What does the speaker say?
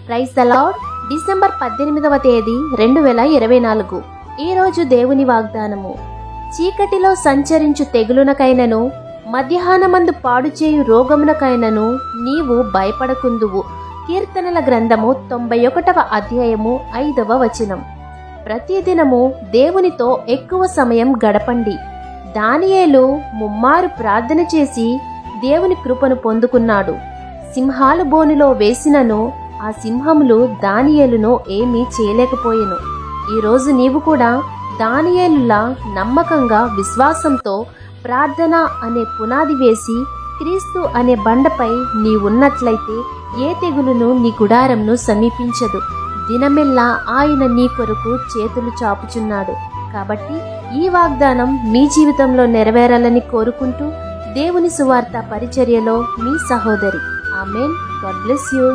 Praise the Lord. December 18వ తేదీ 2024. ఈరోజు దేవుని వాగ్దానము. చీకటిలో సంచరించు తెగులునకైనను మధ్యాహ్నమందు పాడుచేయు రోగమునకైనను నీవు భయపడకుందువు. కీర్తనల గ్రంథము 91వ అధ్యాయము 5వ వచనం. ప్రతిదినము దేవునితో ఎక్కువ సమయం గడపండి. దానియేలు ముమ్మారు ప్రార్థన చేసి దేవుని కృపను పొందుకున్నాడు. సింహాల బోనులో వేసినను ఆ సింహములు దానియేలును ఏమీ చేయలేకపోయెను. ఈరోజు నీవు కూడా దానియేలులా నమ్మకంగా విశ్వాసంతో ప్రార్థన అనే పునాది వేసి క్రీస్తు అనే బండపై నీవున్నట్లయితే ఏ తెగులును నీ గుడారంను సమీపించదు. దినమెల్లా ఆయన నీ కొరకు చేతులు చాపుచున్నాడు. కాబట్టి ఈ వాగ్దానం మీ జీవితంలో నెరవేరాలని కోరుకుంటూ దేవుని సువార్త పరిచర్యలో మీ సహోదరి. ఆమేన్. God bless you.